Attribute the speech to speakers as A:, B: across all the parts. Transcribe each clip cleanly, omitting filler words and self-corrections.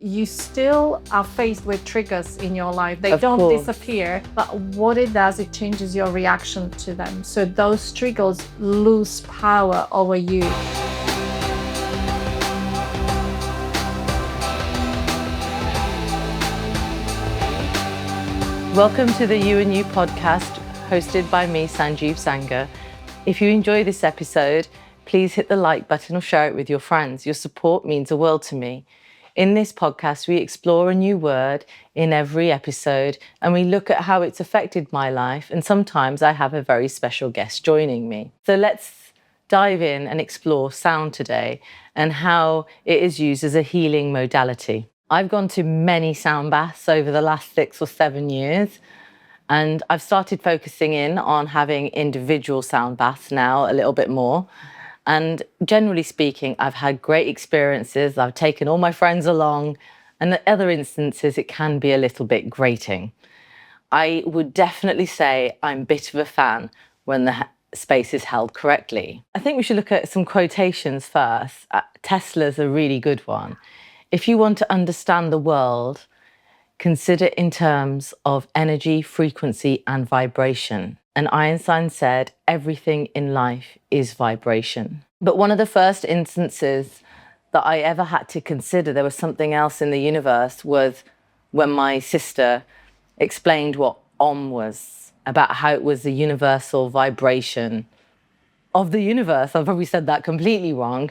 A: You still are faced with triggers in your life. They
B: Of
A: don't
B: course.
A: disappear, but what it does, it changes your reaction to them. So those triggers lose power over you.
B: Welcome to the You and You podcast, hosted by me, Sanjiv Sangha. If you enjoy this episode, please hit the like button or share it with your friends. Your support means the world to me. In this podcast, we explore a new word in every episode and we look at how it's affected my life. And sometimes I have a very special guest joining me. So let's dive in and explore sound today and how it is used as a healing modality. I've gone to many sound baths over the last 6 or 7 years, and I've started focusing in on having individual sound baths now a little bit more. And generally speaking, I've had great experiences. I've taken all my friends along, and at other instances, it can be a little bit grating. I would definitely say I'm a bit of a fan when the space is held correctly. I think we should look at some quotations first. Tesla's a really good one. If you want to understand the world, consider in terms of energy, frequency, and vibration. And Einstein said, everything in life is vibration. But one of the first instances that I ever had to consider there was something else in the universe was when my sister explained what Om was, about how it was the universal vibration of the universe. I probably said that completely wrong.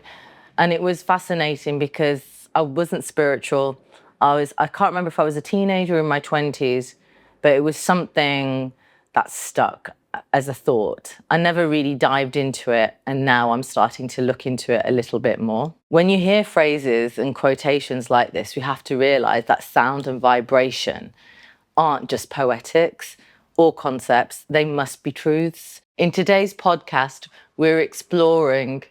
B: And it was fascinating because I wasn't spiritual. I can't remember if I was a teenager or in my 20s, but it was something that stuck as a thought. I never really dived into it, and now I'm starting to look into it a little bit more. When you hear phrases and quotations like this, we have to realize that sound and vibration aren't just poetics or concepts, they must be truths. In today's podcast, we're exploring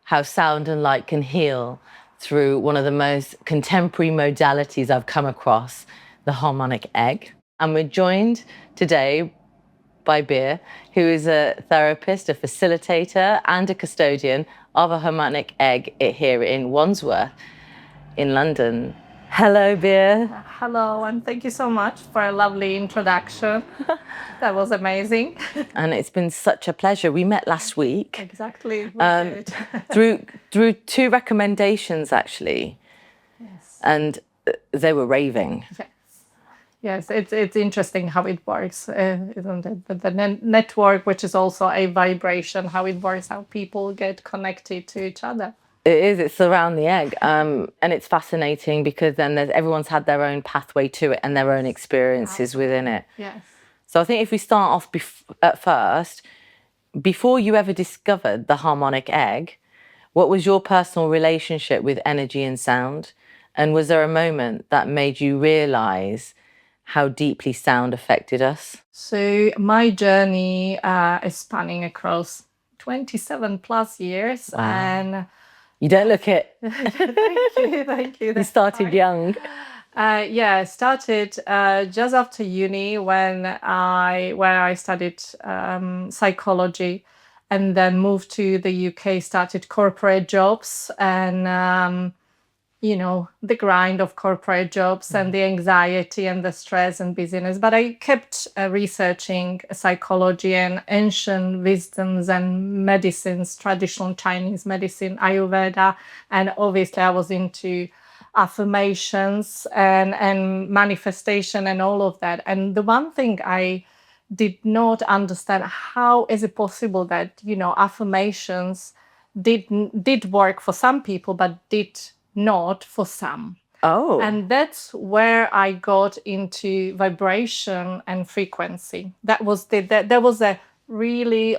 B: how sound and light can heal through one of the most contemporary modalities I've come across, the harmonic egg. And we're joined today by Beer, who is a therapist, a facilitator, and a custodian of a harmonic egg here in Wandsworth in London. Hello, Beer.
A: Hello, and thank you so much for a lovely introduction. That was amazing.
B: And it's been such a pleasure. We met last week.
A: Exactly. We did.
B: through 2 recommendations, actually.
A: Yes.
B: And they were raving.
A: Yes, it's interesting how it works, isn't it? The network, which is also a vibration, how it works, how people get connected to each other.
B: It is, it's around the egg. And it's fascinating because then everyone's had their own pathway to it and their own experiences within it.
A: Yes.
B: So I think if we start off at first, before you ever discovered the harmonic egg, what was your personal relationship with energy and sound? And was there a moment that made you realize how deeply sound affected us?
A: So my journey is spanning across 27 plus years.
B: Wow.
A: And
B: you don't look it.
A: Thank you.
B: You started young.
A: I started just after uni where I studied psychology, and then moved to the UK, started corporate jobs, and the grind of corporate jobs and the anxiety and the stress and busyness. But I kept researching psychology and ancient wisdoms and medicines, traditional Chinese medicine, Ayurveda, and obviously I was into affirmations and manifestation and all of that. And the one thing I did not understand, how is it possible that affirmations did work for some people but did not for some.
B: Oh.
A: And that's where I got into vibration and frequency. That was a really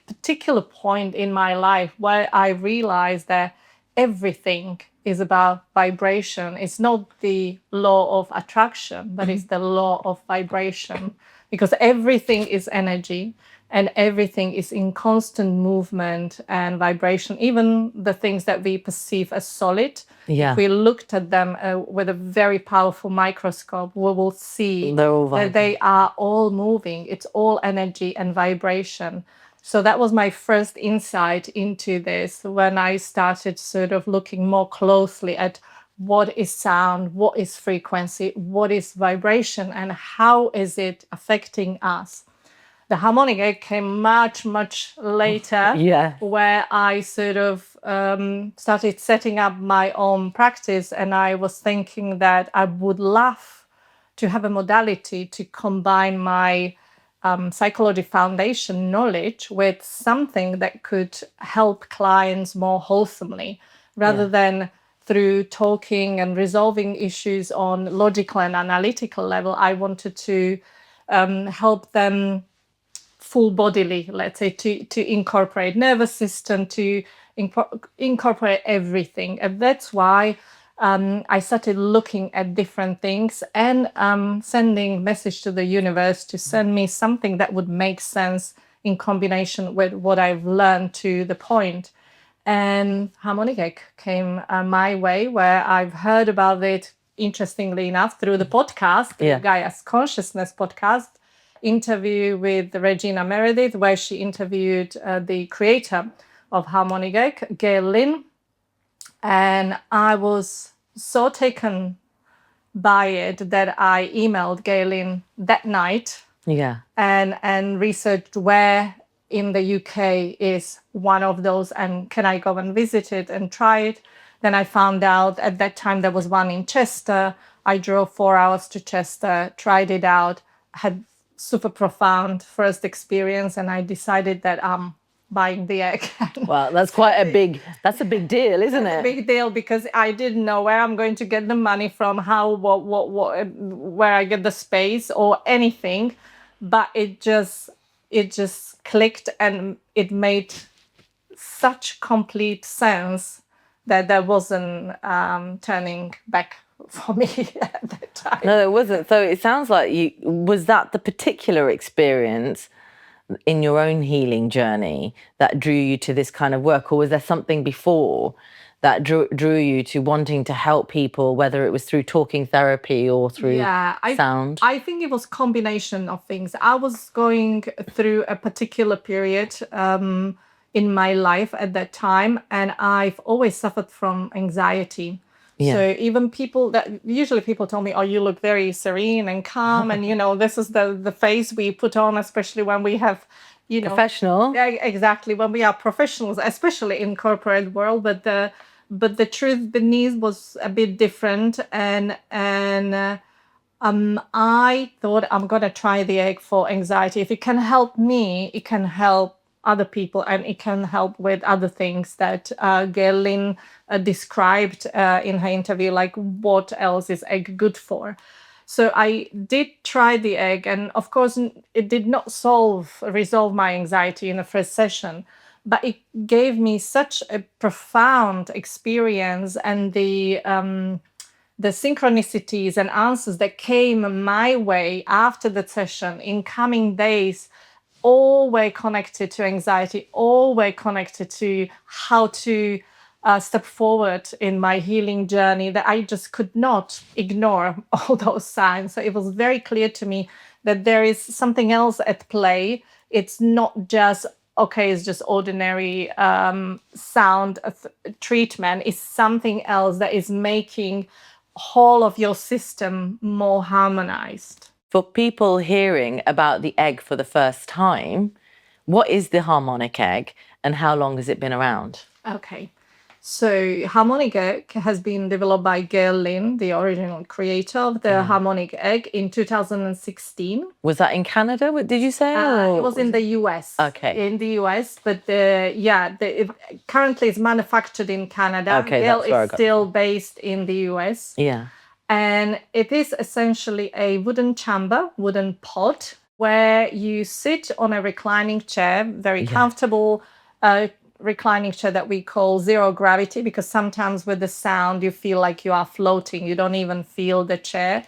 A: particular point in my life where I realized that everything is about vibration. It's not the law of attraction, but it's the law of vibration, because everything is energy and everything is in constant movement and vibration. Even the things that we perceive as solid, if we looked at them with a very powerful microscope, we will see that they are all moving. It's all energy and vibration. So that was my first insight into this when I started sort of looking more closely at what is sound, what is frequency, what is vibration, and how is it affecting us. The harmonic egg came much, much later,
B: Yeah.
A: where I sort of started setting up my own practice, and I was thinking that I would love to have a modality to combine my psychology foundation knowledge with something that could help clients more wholesomely, rather than through talking and resolving issues on logical and analytical level. I wanted to help them full bodily, let's say, to incorporate nervous system, to incorporate everything. And that's why I started looking at different things and sending message to the universe to send me something that would make sense in combination with what I've learned to the point. And Harmonic Egg came my way, where I've heard about it, interestingly enough, through the podcast, the Gaia's Consciousness podcast, interview with Regina Meredith, where she interviewed the creator of Harmonic Egg, Gail Lynn. And I was so taken by it that I emailed Gail Lynn that night and researched where in the UK is one of those, and can I go and visit it and try it. Then I found out at that time there was one in Chester. I drove 4 hours to Chester, tried it out, had super profound first experience, and I decided that I'm buying the egg.
B: Well, that's a big deal, isn't it?
A: A big deal, because I didn't know where I'm going to get the money from, how, what, where I get the space or anything, but it just clicked, and it made such complete sense that there wasn't turning back for me at that time.
B: No, it wasn't. So it sounds like was that the particular experience in your own healing journey that drew you to this kind of work, or was there something before that drew you to wanting to help people, whether it was through talking therapy or through sound?
A: I think it was combination of things. I was going through a particular period in my life at that time, and I've always suffered from anxiety. So even people tell me, oh, you look very serene and calm, and this is the face we put on, especially when we have
B: professional.
A: Yeah, exactly, when we are professionals, especially in corporate world. But the truth beneath was a bit different, and I thought, I'm gonna try the egg for anxiety. If it can help me, it can help other people, and it can help with other things that Gail Lynn described in her interview, like what else is egg good for. So I did try the egg, and of course it did not resolve my anxiety in the first session, but it gave me such a profound experience, and the synchronicities and answers that came my way after the session in coming days, all were connected to anxiety, all were connected to how to step forward in my healing journey, that I just could not ignore all those signs. So it was very clear to me that there is something else at play. It's not just, okay, it's just ordinary sound treatment. It's something else that is making whole of your system more harmonized.
B: For people hearing about the egg for the first time, what is the harmonic egg and how long has it been around?
A: Okay. So Harmonic Egg has been developed by Gail Lynn, the original creator of the Harmonic Egg, in 2016.
B: Was that in Canada, did you say?
A: It was in the US.
B: Okay.
A: In the US, but currently it's manufactured in Canada.
B: Okay,
A: Gail is still based in the US.
B: Yeah.
A: And it is essentially a wooden pod, where you sit on a reclining chair, very comfortable reclining chair that we call zero gravity, because sometimes with the sound you feel like you are floating. You don't even feel the chair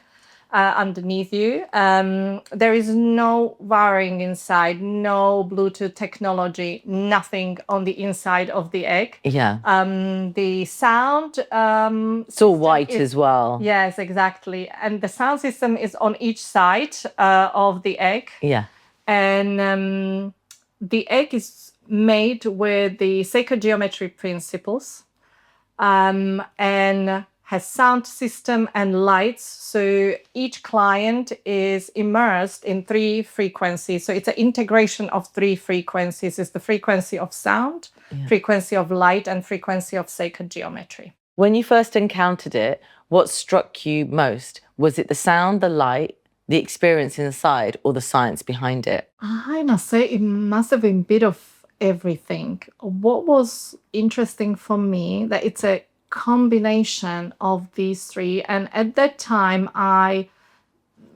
A: underneath you. There is no wiring inside, no Bluetooth technology, nothing on the inside of the egg.
B: Yeah.
A: The sound...
B: it's all white as well.
A: Yes, exactly. And the sound system is on each side of the egg.
B: Yeah.
A: And the egg is made with the sacred geometry principles. And has sound system and lights. So each client is immersed in 3 frequencies. So it's an integration of 3 frequencies. It's the frequency of sound, frequency of light, and frequency of sacred geometry.
B: When you first encountered it, what struck you most? Was it the sound, the light, the experience inside, or the science behind it?
A: I must say it must have been a bit of everything. What was interesting for me that it's a combination of these 3, and at that time I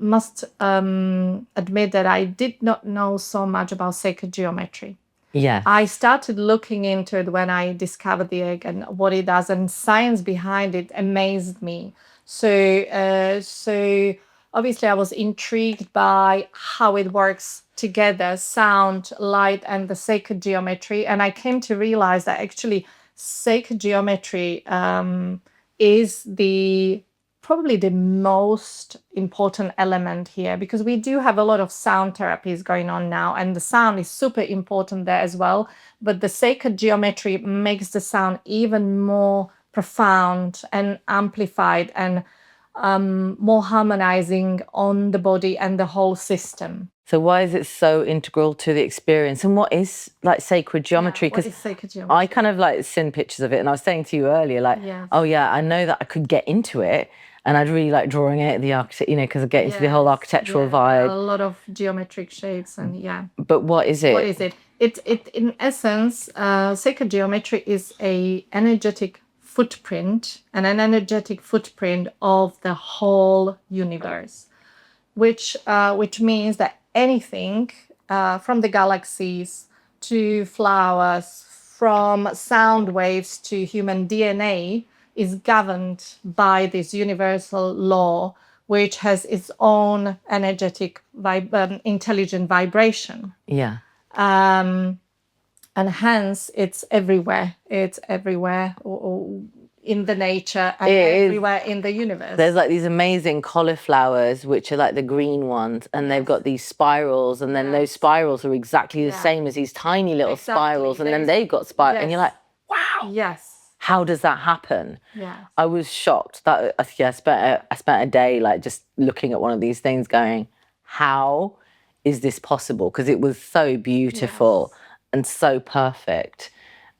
A: must admit that I did not know so much about sacred geometry.
B: Yeah.
A: I started looking into it when I discovered the egg and what it does, and science behind it amazed me. So obviously I was intrigued by how it works together, sound, light, and the sacred geometry. And I came to realize that actually sacred geometry is probably the most important element here, because we do have a lot of sound therapies going on now, and the sound is super important there as well. But the sacred geometry makes the sound even more profound and amplified and more harmonizing on the body and the whole system.
B: So why is it so integral to the experience? And what is like sacred geometry?
A: What is sacred geometry?
B: I kind of like seen pictures of it, and I was saying to you earlier, like, oh yeah, I know that I could get into it, and I'd really like drawing it, the architect, because I get into the whole architectural vibe.
A: A lot of geometric shapes and
B: But what is it?
A: What is it? It in essence, sacred geometry is a energetic footprint and an energetic footprint of the whole universe, which means that anything from the galaxies to flowers, from sound waves to human DNA, is governed by this universal law, which has its own energetic, intelligent vibration.
B: Yeah.
A: And hence, it's everywhere. It's everywhere in the nature and everywhere in the universe.
B: There's like these amazing cauliflowers, which are like the green ones, and they've got these spirals, and then those spirals are exactly the same as these tiny little spirals, and then they've got spirals, and you're like, wow.
A: Yes.
B: How does that happen?
A: Yeah.
B: I was shocked that I spent a day like just looking at one of these things going, how is this possible? Because it was so beautiful and so perfect.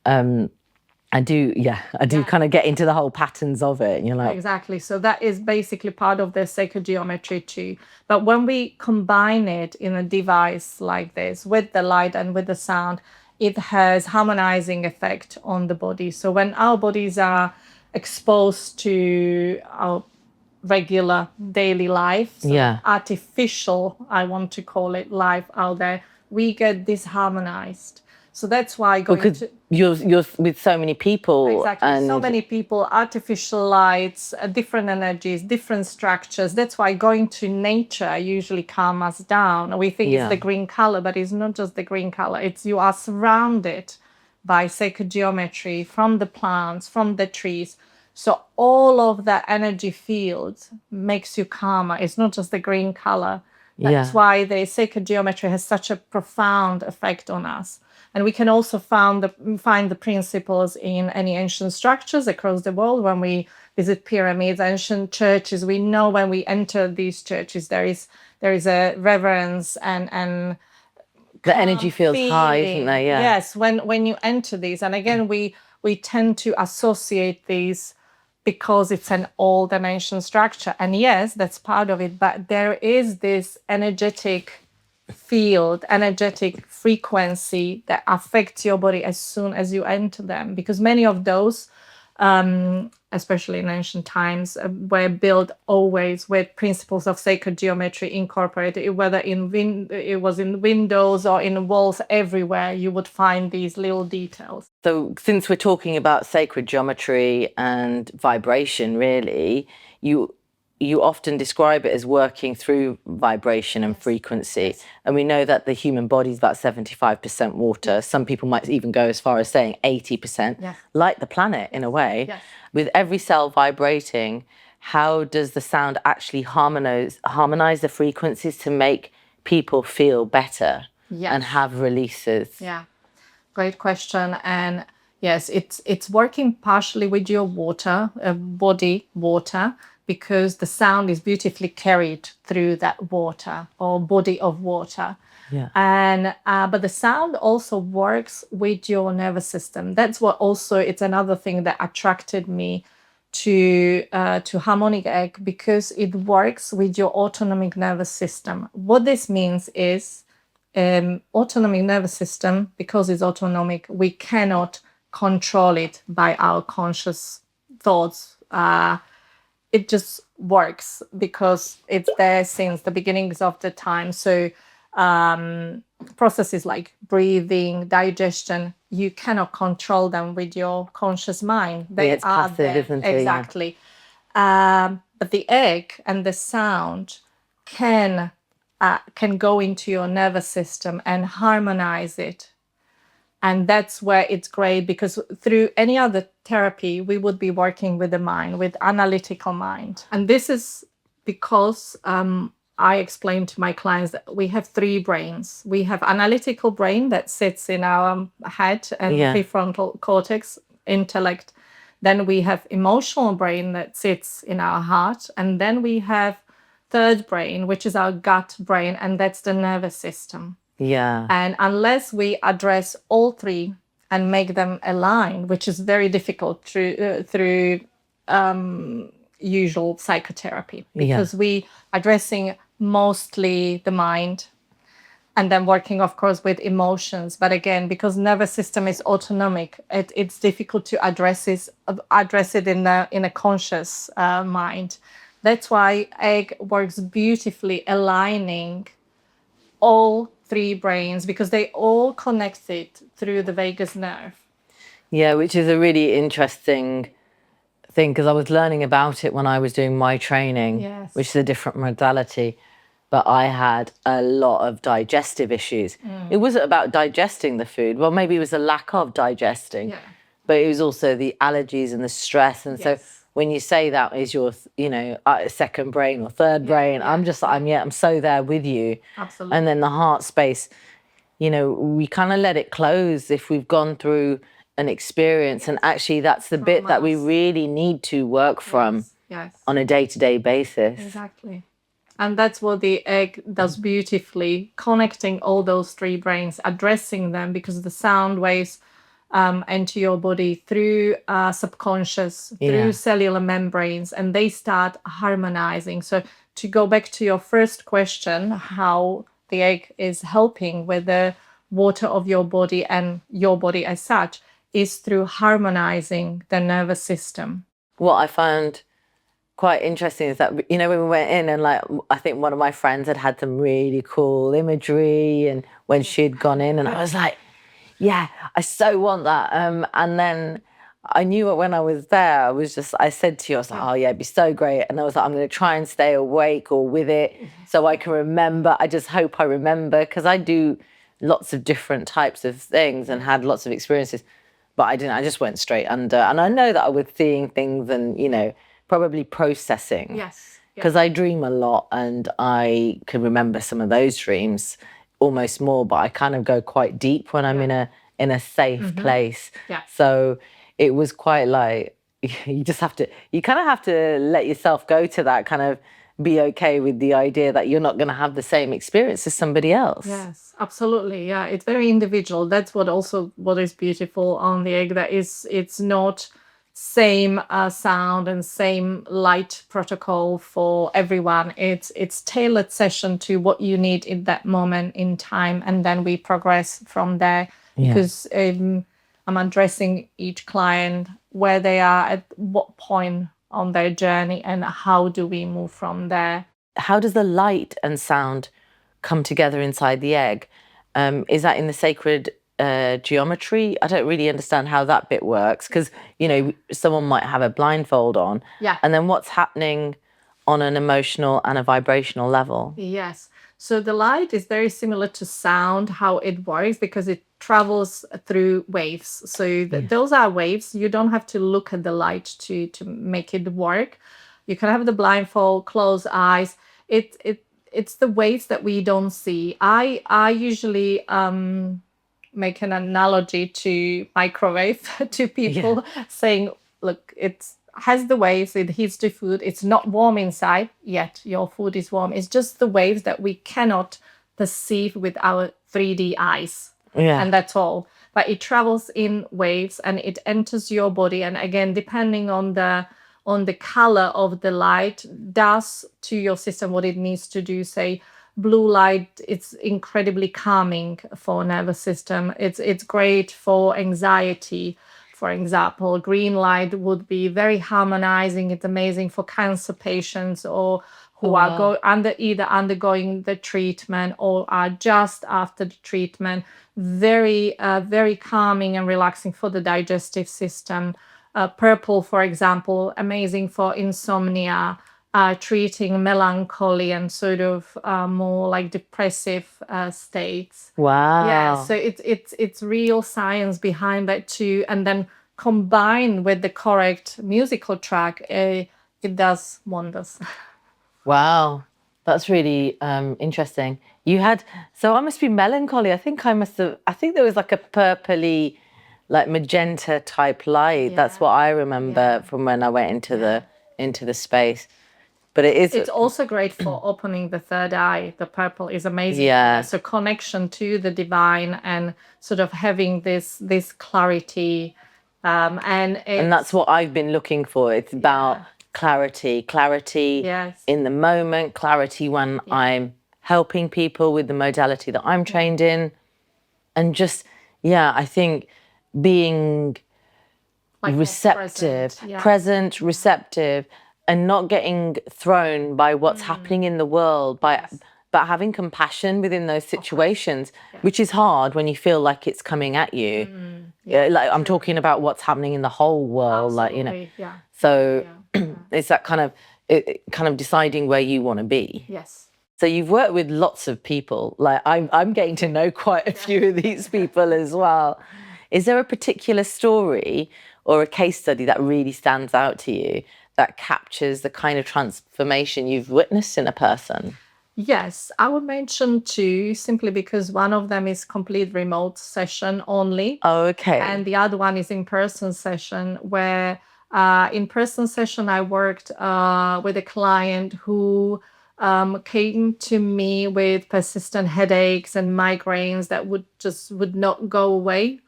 B: I do kind of get into the whole patterns of it, and you're like,
A: exactly. So that is basically part of the sacred geometry too. But when we combine it in a device like this with the light and with the sound, it has harmonizing effect on the body. So when our bodies are exposed to our regular daily life, so artificial, I want to call it, life out there, we get disharmonized. So that's why
B: you're with so many people.
A: Exactly. And so many people, artificial lights, different energies, different structures. That's why going to nature usually calms us down. We think it's the green color, but it's not just the green color. It's you are surrounded by sacred geometry from the plants, from the trees. So all of that energy field makes you calmer. It's not just the green color. That's why the sacred geometry has such a profound effect on us. And we can also find the principles in any ancient structures across the world. When we visit pyramids, ancient churches, we know when we enter these churches, there is a reverence and
B: the energy feels high, isn't there? Yeah.
A: Yes, when you enter these, and again we tend to associate these because it's an old and ancient structure, and yes, that's part of it. But there is this energetic field, energetic frequency that affects your body as soon as you enter them, because many of those, especially in ancient times, were built always with principles of sacred geometry incorporated, whether it was in windows or in walls. Everywhere you would find these little details.
B: So since we're talking about sacred geometry and vibration, really, you often describe it as working through vibration and frequency. And we know that the human body is about 75% water. Some people might even go as far as saying 80%, like the planet in a way. With every cell vibrating, how does the sound actually harmonize the frequencies to make people feel better and have releases?
A: Yeah, great question. And Yes, it's working partially with your water, body water, because the sound is beautifully carried through that water or body of water.
B: Yeah.
A: And but the sound also works with your nervous system. That's what also it's another thing that attracted me to Harmonic Egg, because it works with your autonomic nervous system. What this means is autonomic nervous system, because it's autonomic, we cannot control it by our conscious thoughts. It just works because it's there since the beginnings of the time. So processes like breathing, digestion, you cannot control them with your conscious mind. They
B: It's
A: are
B: passive,
A: there.
B: isn't it? Yeah.
A: Exactly. But the egg and the sound can go into your nervous system and harmonize it. And that's where it's great, because through any other therapy, we would be working with the mind, with analytical mind. And this is because I explain to my clients that we have three brains. We have analytical brain that sits in our head and prefrontal cortex, intellect. Then we have emotional brain that sits in our heart. And then we have third brain, which is our gut brain, and that's the nervous system.
B: Yeah.
A: And unless we address all three and make them align, which is very difficult through usual psychotherapy, because we addressing mostly the mind and then working, of course, with emotions. But again, because nervous system is autonomic, it's difficult to address it in a conscious mind. That's why egg works beautifully aligning all three brains, because they all connected through the vagus nerve.
B: Yeah, which is a really interesting thing, because I was learning about it when I was doing my training,
A: Yes.
B: which is a different modality. But I had a lot of digestive issues. It wasn't about digesting the food. Well, maybe it was a lack of digesting, but it was also the allergies and the stress. And so when you say that is your, second brain or third brain, I'm so there with you.
A: Absolutely.
B: And then the heart space, we kind of let it close if we've gone through an experience. And actually that's the bit that we really need to work from on a day-to-day basis.
A: Exactly. And that's what the egg does beautifully, connecting all those three brains, addressing them, because the sound waves enter your body through subconscious, through cellular membranes, and they start harmonizing. So to go back to your first question, how the egg is helping with the water of your body and your body as such, is through harmonizing the nervous system.
B: What I found quite interesting is that, when we went in, and I think one of my friends had some really cool imagery, and when she'd gone in, and I was like, yeah, I so want that. And then I knew it when I was there. I said to you, I was like, oh yeah, it'd be so great. And I was like, I'm going to try and stay awake or with it so I can remember. I just hope I remember, because I do lots of different types of things and had lots of experiences, but I didn't. I just went straight under. And I know that I was seeing things and, probably processing.
A: Yes.
B: Because I dream a lot, and I can remember some of those dreams almost more, but I kind of go quite deep when I'm in a safe place.
A: Yeah.
B: So it was quite like, you kind of have to let yourself go to that, kind of be okay with the idea that you're not going to have the same experience as somebody else.
A: Yes, absolutely. Yeah, it's very individual. That's what is beautiful on the egg, that it's not same sound and same light protocol for everyone. It's tailored session to what you need in that moment in time, and then we progress from there, because I'm addressing each client where they are at what point on their journey, and how do we move from there.
B: How does the light and sound come together inside the egg? Is that in the sacred geometry? I don't really understand how that bit works, because someone might have a blindfold on, and then what's happening on an emotional and a vibrational level?
A: Yes, so the light is very similar to sound, how it works, because it travels through waves. So those are waves. You don't have to look at the light to make it work. You can have the blindfold, close eyes. It's the waves that we don't see. I usually make an analogy to microwave to people, saying, look, it has the waves, it heats the food, it's not warm inside, yet your food is warm. It's just the waves that we cannot perceive with our 3D eyes.
B: Yeah.
A: And that's all. But it travels in waves and it enters your body. And again, depending on the color of the light, does to your system what it needs to do. Say, blue light, it's incredibly calming for nervous system. It's great for anxiety. For example, green light would be very harmonizing. It's amazing for cancer patients or who are either undergoing the treatment or are just after the treatment. Very, very calming and relaxing for the digestive system. Purple, for example, amazing for insomnia, treating melancholy and sort of more like depressive states.
B: Wow.
A: Yeah, so it's real science behind that too, and then combined with the correct musical track, it does wonders.
B: Wow, that's really interesting. So I must be melancholy. I think there was like a purpley, like magenta type light. That's what I remember from when I went into the space. But
A: it's also great for opening the third eye. The purple is amazing.
B: Yeah.
A: So connection to the divine and sort of having this clarity. And
B: that's what I've been looking for. It's about clarity in the moment, clarity when I'm helping people with the modality that I'm trained in. And just, I think being like receptive, present, receptive, and not getting thrown by what's happening in the world, but having compassion within those situations, which is hard when you feel like it's coming at you. Like I'm talking about what's happening in the whole world, So it's that kind of deciding where you want to be.
A: Yes.
B: So you've worked with lots of people. Like I'm getting to know quite a few of these people as well. Is there a particular story or a case study that really stands out to you that captures the kind of transformation you've witnessed in a person?
A: Yes, I would mention two, simply because one of them is complete remote session only.
B: Oh, okay.
A: And the other one is in-person session, where in-person session I worked with a client who came to me with persistent headaches and migraines that would not go away.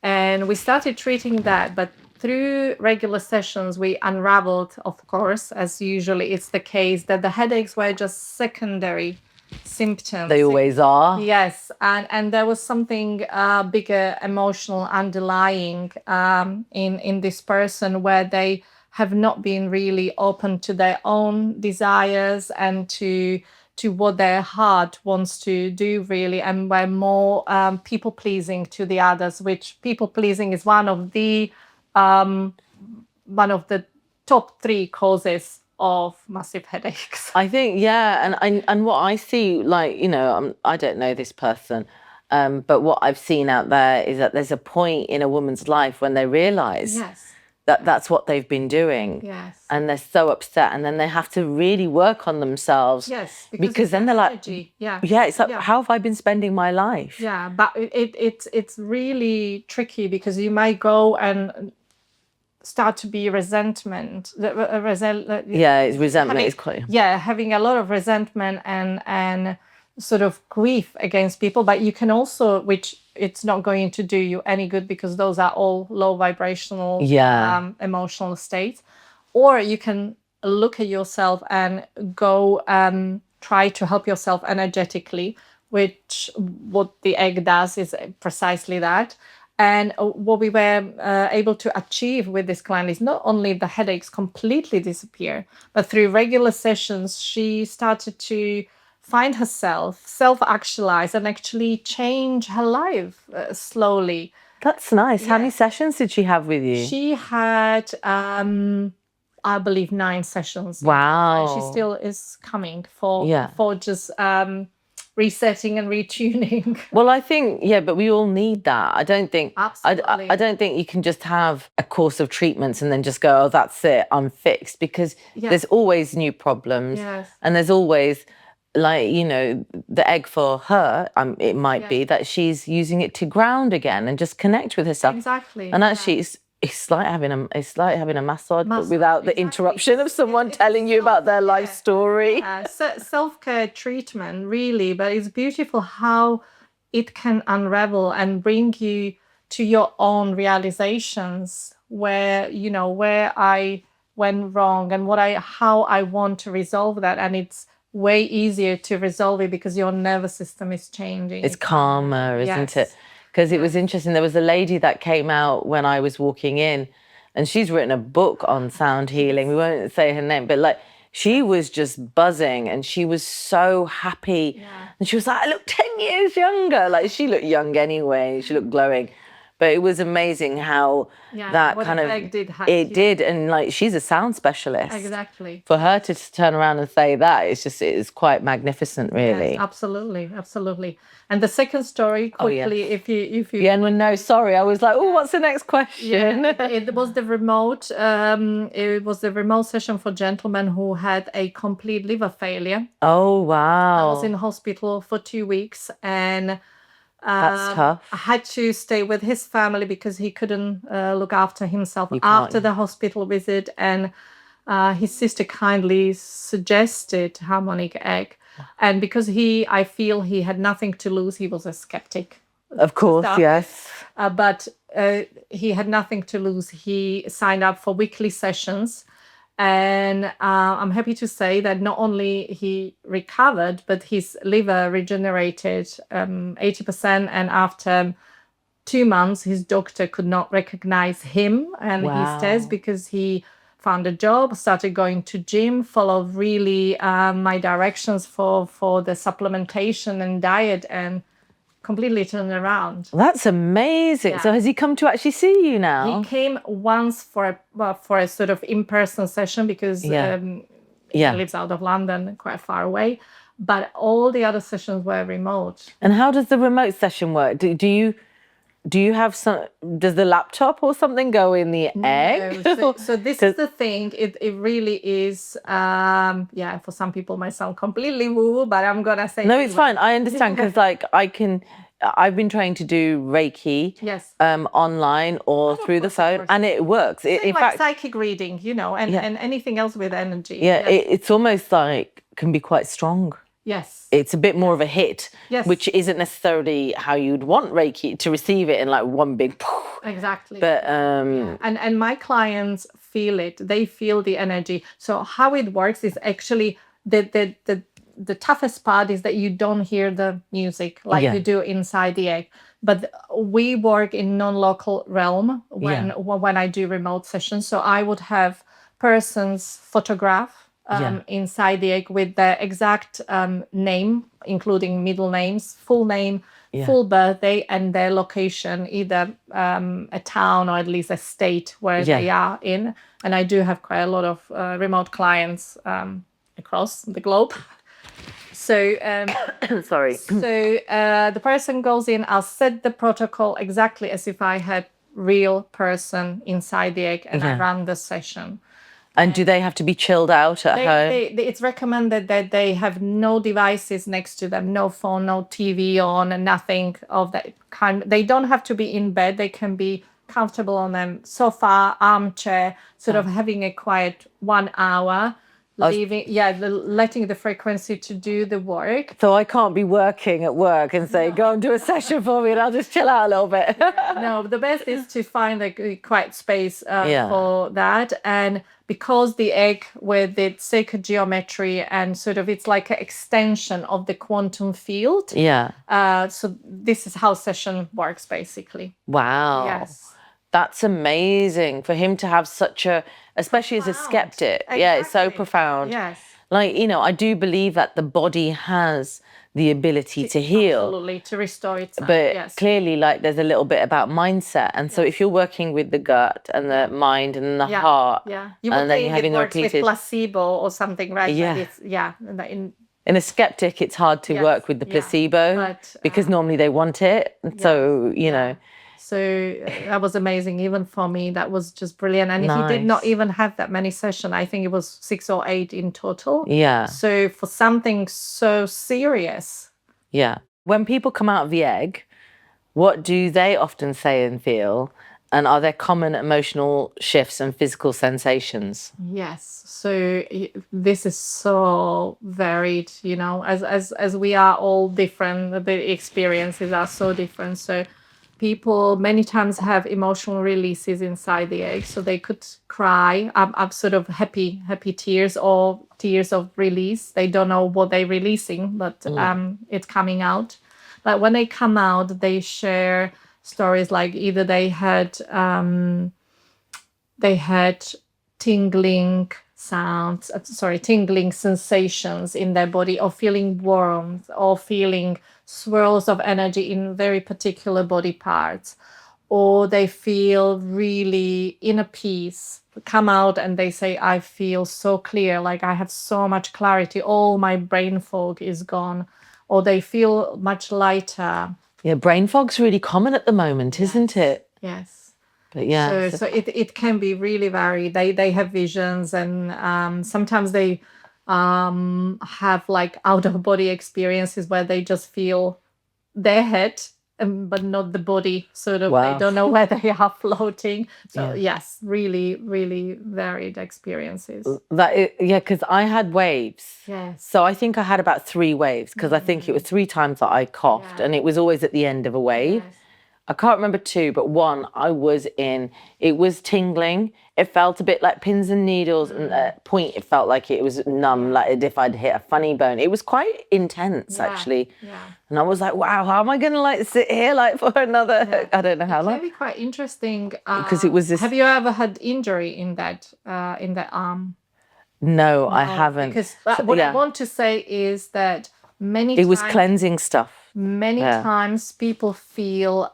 A: And we started treating that, but through regular sessions, we unraveled, of course, as usually it's the case, that the headaches were just secondary symptoms.
B: They always are.
A: Yes, and there was something bigger, emotional, underlying in this person, where they have not been really open to their own desires and to what their heart wants to do, really, and were more people-pleasing to the others, which people-pleasing is one of the top 3 causes of massive headaches.
B: I think, and what I see, like, I don't know this person, but what I've seen out there is that there's a point in a woman's life when they realize that that's what they've been doing.
A: Yes.
B: And they're so upset, and then they have to really work on themselves.
A: Yes,
B: because then they're like, it's like, how have I been spending my life?
A: Yeah, but it's really tricky, because you might go and start to be resentment.
B: Resentment is quite.
A: Yeah, having a lot of resentment and sort of grief against people, but you can also, which it's not going to do you any good, because those are all low vibrational emotional states. Or you can look at yourself and go try to help yourself energetically, which what the egg does is precisely that. And what we were able to achieve with this client is not only the headaches completely disappear, but through regular sessions, she started to find herself, self-actualize, and actually change her life slowly.
B: That's nice. How many sessions did she have with you?
A: She had, I believe, 9 sessions.
B: Wow.
A: And she still is coming for just resetting and retuning.
B: Well, I think, but we all need that. I don't think,
A: absolutely.
B: I don't think you can just have a course of treatments and then just go, oh, that's it, I'm fixed, because there's always new problems.
A: Yes.
B: And there's always like, you know, the egg for her, it might be that she's using it to ground again and just connect with herself.
A: Exactly.
B: And actually, it's like having a massage, but without the interruption of someone telling you about their life story.
A: Self-care treatment, really, but it's beautiful how it can unravel and bring you to your own realizations where, you know, where I went wrong and how I want to resolve that. And it's way easier to resolve it because your nervous system is changing.
B: It's calmer, isn't it? Because it was interesting. There was a lady that came out when I was walking in, and she's written a book on sound healing. We won't say her name, but like, she was just buzzing and she was so happy. And she was like, I look 10 years younger. Like, she looked young anyway. She looked glowing. But it was amazing how that kind of, it did. And like, she's a sound specialist.
A: Exactly.
B: For her to turn around and say that, it's quite magnificent, really.
A: Yes, absolutely, absolutely. And the second story, quickly, if you
B: Yeah, no, sorry, I was like, oh, what's the next question?
A: It was the remote. It was the remote session for gentlemen who had a complete liver failure.
B: Oh, wow.
A: I was in hospital for 2 weeks, and
B: that's tough.
A: I had to stay with his family because he couldn't look after himself after the hospital visit. And his sister kindly suggested Harmonic Egg. And because I feel he had nothing to lose, he was a skeptic.
B: Of course, yes.
A: But he had nothing to lose. He signed up for weekly sessions. And I'm happy to say that not only he recovered, but his liver regenerated 80%. And after 2 months, his doctor could not recognize him and his test because he found a job, started going to gym, followed really my directions for the supplementation and diet, and completely turned around.
B: That's amazing. Yeah. So has he come to actually see you now?
A: He came once for a sort of in-person session because he lives out of London, quite far away. But all the other sessions were remote.
B: And how does the remote session work? Do you have does the laptop or something go in the egg?
A: So this is the thing. It really is, for some people might sound completely woo, but I'm going to say.
B: No, it's fine. I understand because like I've been trying to do Reiki online or through the phone, and it works.
A: In fact, psychic reading, you know, and anything else with energy.
B: Yeah, it's almost like can be quite strong.
A: Yes.
B: It's a bit more of a hit, which isn't necessarily how you'd want Reiki to receive it in like one big.
A: Exactly.
B: But
A: and my clients feel it. They feel the energy. So how it works is actually the toughest part is that you don't hear the music like you do inside the egg. But we work in non-local realm when I do remote sessions. So I would have persons photograph inside the egg with the exact name, including middle names, full name, full birthday, and their location, either a town or at least a state where they are in. And I do have quite a lot of remote clients across the globe. So,
B: sorry.
A: So the person goes in, I'll set the protocol exactly as if I had real person inside the egg, and I run the session.
B: And do they have to be chilled out at home?
A: It's recommended that they have no devices next to them, no phone, no TV on, and nothing of that kind. They don't have to be in bed. They can be comfortable on a sofa, armchair, sort of having a quiet 1 hour, letting the frequency to do the work.
B: So I can't be working at work and say, go and do a session for me and I'll just chill out a little bit.
A: No, the best is to find a quiet space for that. And because the egg with its sacred geometry and sort of it's like an extension of the quantum field. So this is how session works basically.
B: Wow.
A: Yes.
B: That's amazing for him to have such especially as a skeptic. Exactly. Yeah, it's so profound.
A: Yes.
B: Like, you know, I do believe that the body has the ability to heal.
A: Absolutely, to restore itself.
B: But clearly, like, there's a little bit about mindset. And so if you're working with the gut and the mind and the heart,
A: you would think it works with placebo or something, right? In
B: a skeptic, it's hard to work with the placebo because normally they want it. So, you know.
A: So that was amazing. Even for me, that was just brilliant. And he did not
B: Nice.
A: even have that many sessions. I think it was 6 or 8 in total.
B: Yeah.
A: So for something so serious.
B: Yeah. When people come out of the egg, what do they often say and feel? And are there common emotional shifts and physical sensations?
A: Yes. So this is so varied, as we are all different, the experiences are so different. So people many times have emotional releases inside the egg. So they could cry up sort of happy tears or tears of release. They don't know what they're releasing, but it's coming out. But when they come out, they share stories like either they had tingling sounds, tingling sensations in their body, or feeling warmth, or feeling swirls of energy in very particular body parts, or they feel really inner peace, come out and they say, I feel so clear, like I have so much clarity, all my brain fog is gone, or they feel much lighter.
B: Yeah, brain fog's really common at the moment, isn't it?
A: Yes.
B: But yeah.
A: So it can be really varied. They have visions, and sometimes they have like out of body experiences where they just feel their head, but not the body. Sort of,
B: Wow.
A: they don't know where they are floating. So
B: Yeah.
A: yes, really, really varied experiences.
B: Because I had waves.
A: Yes.
B: So I think I had about 3 waves, because I think it was 3 times that I coughed, and it was always at the end of a wave.
A: Yes.
B: I can't remember 2, but 1 I was in, it was tingling. It felt a bit like pins and needles, and at a point it felt like it was numb, like as if I'd hit a funny bone. It was quite intense, actually.
A: Yeah.
B: And I was like, wow, how am I going to like sit here like for another, I don't know how
A: It's
B: long.
A: really quite interesting.
B: Because it was this.
A: Have you ever had injury in that arm?
B: No, I haven't.
A: Because what I want to say is that many times...
B: It was cleansing stuff.
A: Many times people feel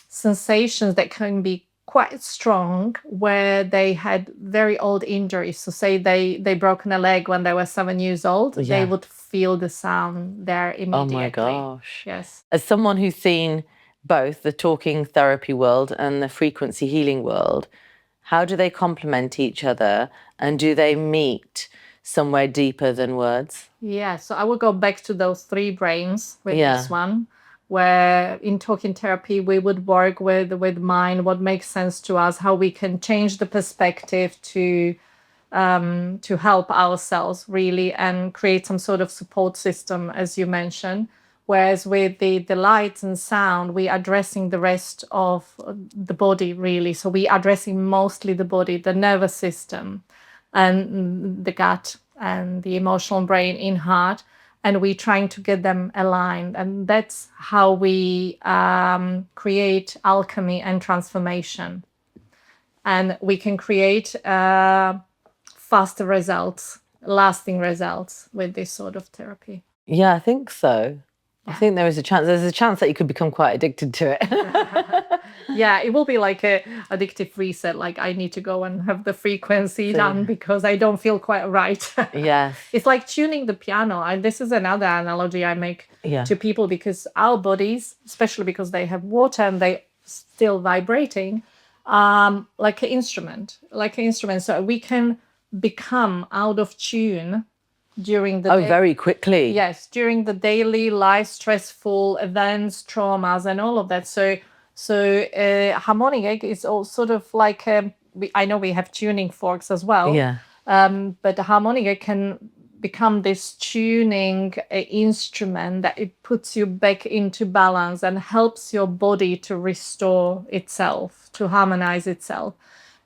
A: sensations that can be quite strong where they had very old injuries. So say they broken a leg when they were 7 years old, they would feel the sound there immediately.
B: Oh my gosh.
A: Yes.
B: As someone who's seen both the talking therapy world and the frequency healing world, how do they complement each other, and do they meet somewhere deeper than words?
A: Yeah, so I will go back to those 3 brains with this one, where in talking therapy we would work with mind, what makes sense to us, how we can change the perspective to help ourselves really and create some sort of support system, as you mentioned. Whereas with the lights and sound, we are addressing the rest of the body really. So we are addressing mostly the body, the nervous system, and the gut, and the emotional brain in heart, and we're trying to get them aligned. And that's how we create alchemy and transformation. And we can create faster results, lasting results with this sort of therapy.
B: Yeah, I think so. I think there's a chance that you could become quite addicted to it.
A: Yeah, it will be like a addictive reset. Like I need to go and have the frequency done because I don't feel quite right.
B: Yes.
A: It's like tuning the piano. This is another analogy I make to people, because our bodies, especially because they have water and they still vibrating, like an instrument. So we can become out of tune during the day.
B: Very quickly.
A: Yes, during the daily life, stressful events, traumas, and all of that. So harmonic egg is all sort of like I know we have tuning forks as well.
B: Yeah.
A: But the harmonic egg can become this tuning instrument that it puts you back into balance and helps your body to restore itself, to harmonize itself.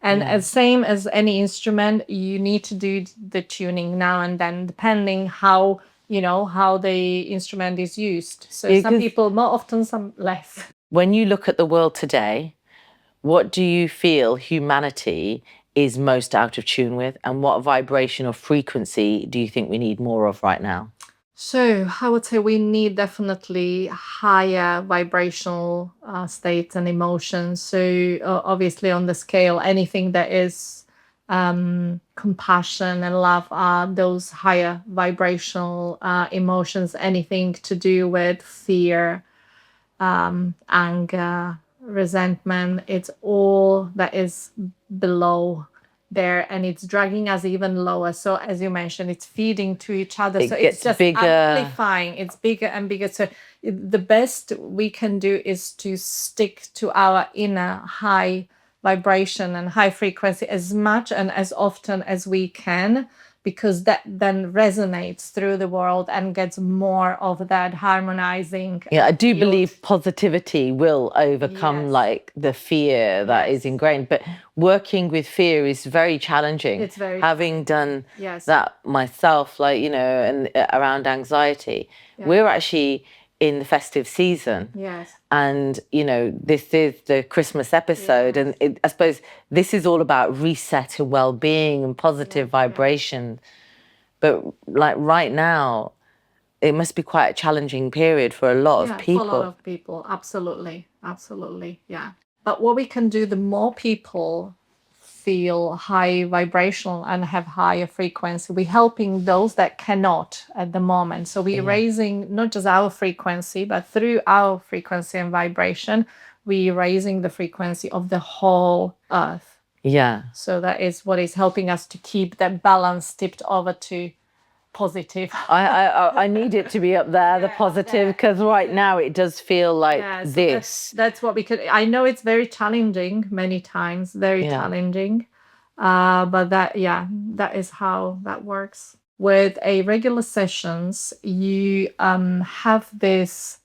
A: And as same as any instrument, you need to do the tuning now and then, depending how the instrument is used. So some people more often, some less.
B: When you look at the world today, what do you feel humanity is most out of tune with, and what vibration or frequency do you think we need more of right now?
A: So I would say we need definitely higher vibrational states and emotions. So obviously on the scale, anything that is compassion and love are those higher vibrational emotions. Anything to do with fear, anger, resentment. It's all that is below there, and it's dragging us even lower. So as you mentioned, it's feeding to each other.
B: It
A: So
B: gets
A: it's just
B: bigger.
A: amplifying. It's bigger and bigger. So the best we can do is to stick to our inner high vibration and high frequency as much and as often as we can, because that then resonates through the world and gets more of that harmonizing.
B: Yeah, I do
A: field.
B: believe positivity will overcome
A: Yes.
B: like the fear that is
A: Yes.
B: ingrained. But working with fear is very challenging.
A: It's very
B: Having done
A: Yes.
B: that myself, like, you know, and around anxiety, we're actually in the festive season.
A: Yes.
B: And, you know, this is the Christmas episode.
A: Yes.
B: And I suppose this is all about reset and well-being and positive vibration. But like right now, it must be quite a challenging period for a lot of people.
A: For a lot of people, absolutely, absolutely, yeah. But what we can do, the more people feel high vibrational and have higher frequency, we're helping those that cannot at the moment. So we're raising not just our frequency, but through our frequency and vibration, we're raising the frequency of the whole earth.
B: Yeah.
A: So that is what is helping us to keep that balance tipped over to positive.
B: I need it to be up there, the positive, because right now it does feel like
A: So
B: this.
A: that's what we could. I know it's very challenging many times, very challenging, but that is how that works. With a regular sessions, you have this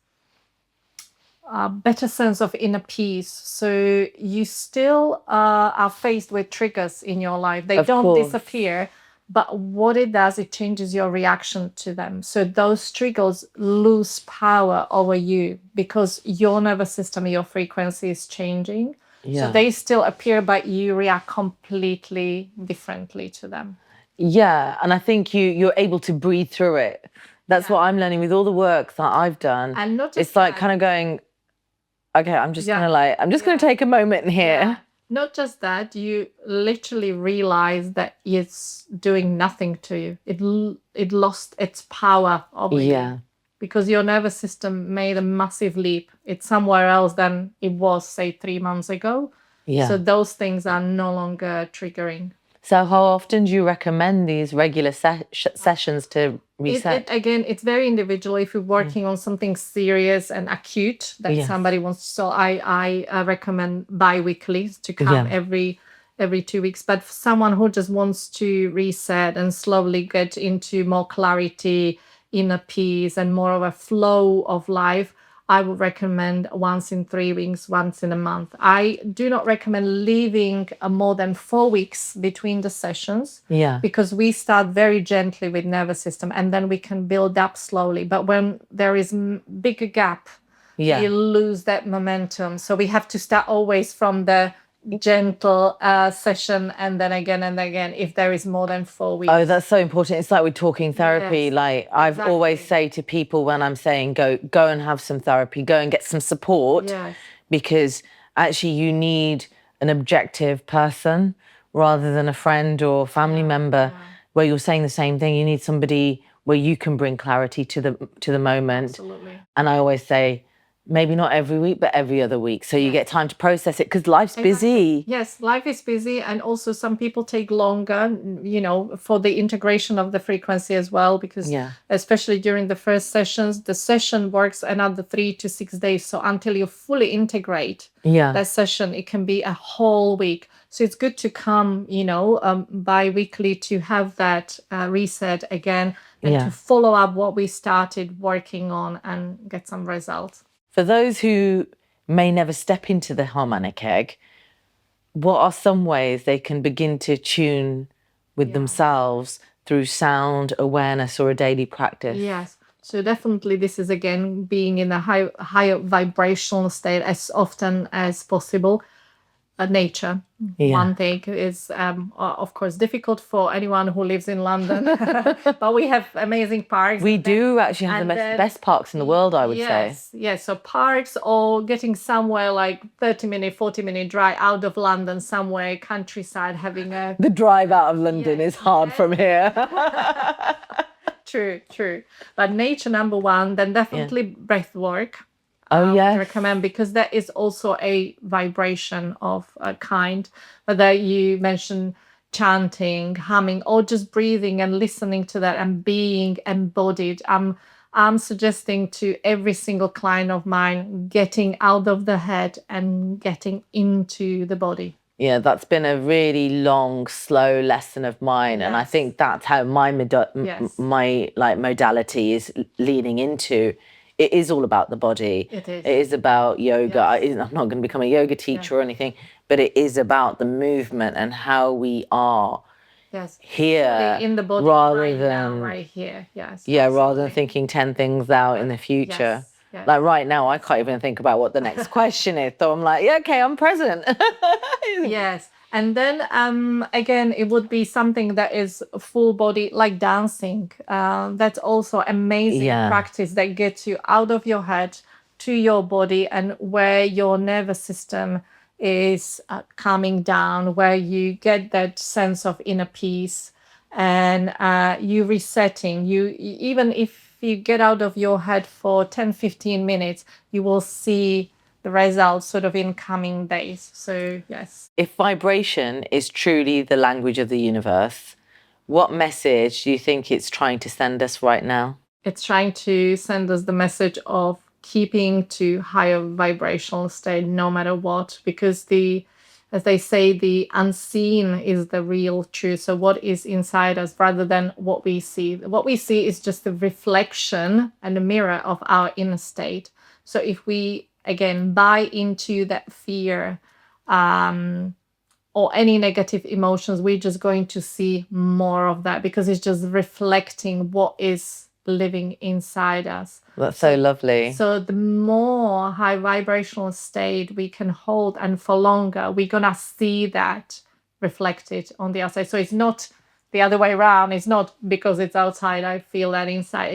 A: better sense of inner peace. So you still are faced with triggers in your life. They don't disappear, but what it does, it changes your reaction to them. So those triggers lose power over you because your nervous system, your frequency is changing. So they still appear, but you react completely differently to them.
B: Yeah, and I think you're able to breathe through it. That's what I'm learning with all the work that I've done.
A: And not just
B: it's like kind of going, okay, I'm just gonna take a moment in here.
A: Not just that, you literally realize that it's doing nothing to you. It lost its power over you because your nervous system made a massive leap. It's somewhere else than it was, say, 3 months ago. So those things are no longer triggering.
B: So how often do you recommend these regular sessions to reset?
A: Again, it's very individual. If you're working on something serious and acute that somebody wants, so I recommend bi-weekly to come every 2 weeks. But for someone who just wants to reset and slowly get into more clarity, inner peace, and more of a flow of life, I would recommend once in 3 weeks, once in a month. I do not recommend leaving more than 4 weeks between the sessions because we start very gently with nervous system and then we can build up slowly. But when there is bigger gap, you lose that momentum. So we have to start always from the gentle session and then again if there is more than 4 weeks.
B: Oh, that's so important. It's like we're talking therapy. Like I've always say to people when I'm saying go and have some therapy, go and get some support, because actually you need an objective person rather than a friend or family member where you're saying the same thing. You need somebody where you can bring clarity to the moment.
A: Absolutely.
B: And I always say, maybe not every week, but every other week. So you get time to process it because life's busy.
A: Yes, life is busy. And also some people take longer, for the integration of the frequency as well, because especially during the first sessions, the session works another 3 to 6 days. So until you fully integrate that session, it can be a whole week. So it's good to come, bi-weekly to have that reset again and to follow up what we started working on and get some results.
B: For those who may never step into the harmonic egg, what are some ways they can begin to tune with themselves through sound, awareness, or a daily practice?
A: Yes. So definitely this is, again, being in a higher vibrational state as often as possible. Nature. One thing is, of course, difficult for anyone who lives in London, but we have amazing parks.
B: We do actually have the best parks in the world, I would say.
A: Yes, so parks or getting somewhere like 30-minute, 40-minute drive out of London, somewhere countryside, having a...
B: The drive out of London is hard from here.
A: True. But nature, number one, then definitely breath work.
B: yes.
A: recommend, because that is also a vibration of a kind. Whether you mention chanting, humming, or just breathing and listening to that and being embodied. I'm suggesting to every single client of mine getting out of the head and getting into the body.
B: Yeah, that's been a really long, slow lesson of mine, and I
A: Yes.
B: think that's how my
A: Yes.
B: my like modality is leaning into. It is all about the body.
A: It is.
B: It is about yoga.
A: Yes.
B: I'm not going to become a yoga teacher or anything, but it is about the movement and how we are
A: Yes.
B: here
A: Fully in the body
B: rather
A: right now,
B: than
A: right here. Yes.
B: yeah, rather than
A: absolutely.
B: thinking 10 things out in the future.
A: Yes. Yes.
B: Like right now, I can't even think about what the next question is. So I'm like, yeah, okay, I'm present.
A: Yes. And then again, it would be something that is full body, like dancing. That's also amazing
B: Yeah.
A: practice that gets you out of your head to your body, and where your nervous system is calming down, where you get that sense of inner peace, and you resetting. Even if you get out of your head for 10-15 minutes, you will see the results sort of in coming days. So yes.
B: If vibration is truly the language of the universe, what message do you think it's trying to send us right now?
A: It's trying to send us the message of keeping to higher vibrational state no matter what, because as they say, the unseen is the real truth. So what is inside us rather than what we see. What we see is just a reflection and a mirror of our inner state. So if we again buy into that fear, or any negative emotions, we're just going to see more of that, because it's just reflecting what is living inside us.
B: That's so lovely.
A: So the more high vibrational state we can hold, and for longer, we're gonna see that reflected on the outside. So it's not the other way around. It's not because it's outside I feel that inside.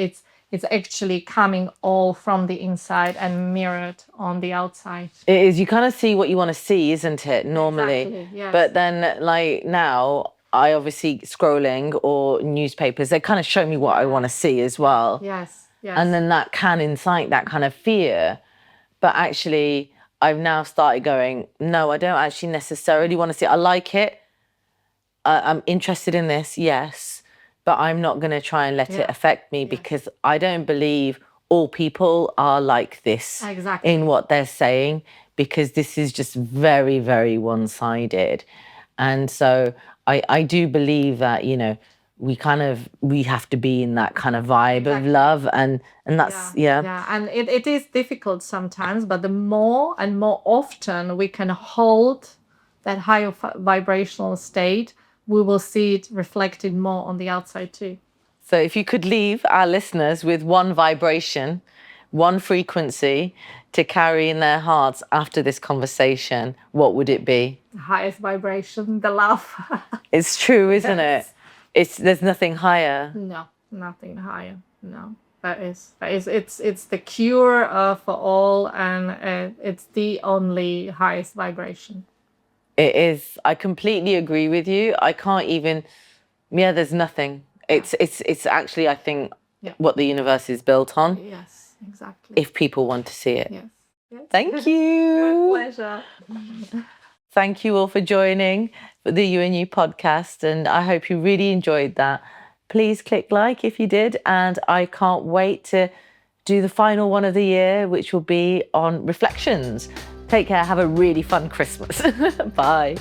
A: It's actually coming all from the inside and mirrored on the outside.
B: It is. You kind of see what you want to see, isn't it? Normally.
A: Exactly, yes.
B: But then, like now, I obviously scrolling or newspapers, they kind of show me what I want to see as well.
A: Yes, yes.
B: And then that can incite that kind of fear. But actually, I've now started going, no, I don't actually necessarily want to see it. I like it. I'm interested in this, yes. But I'm not going to try and let it affect me, because I don't believe all people are like this in what they're saying, because this is just very, very one-sided. And so I do believe that, we have to be in that kind of vibe of love, and that's
A: and it is difficult sometimes, but the more and more often we can hold that higher vibrational state, we will see it reflected more on the outside too.
B: So if you could leave our listeners with one vibration, one frequency to carry in their hearts after this conversation, what would it be?
A: The highest vibration, the love.
B: It's true, isn't it? There's nothing higher.
A: No, nothing higher. No, it's the cure for all, and it's the only highest vibration.
B: It is. I completely agree with you. I can't even. Yeah, there's nothing. It's actually, I think, what the universe is built on.
A: Yes, exactly.
B: If people want to see it.
A: Yes.
B: Thank you.
A: My pleasure.
B: Thank you all for joining the You and You podcast, and I hope you really enjoyed that. Please click like if you did, and I can't wait to do the final one of the year, which will be on reflections. Take care. Have a really fun Christmas. Bye.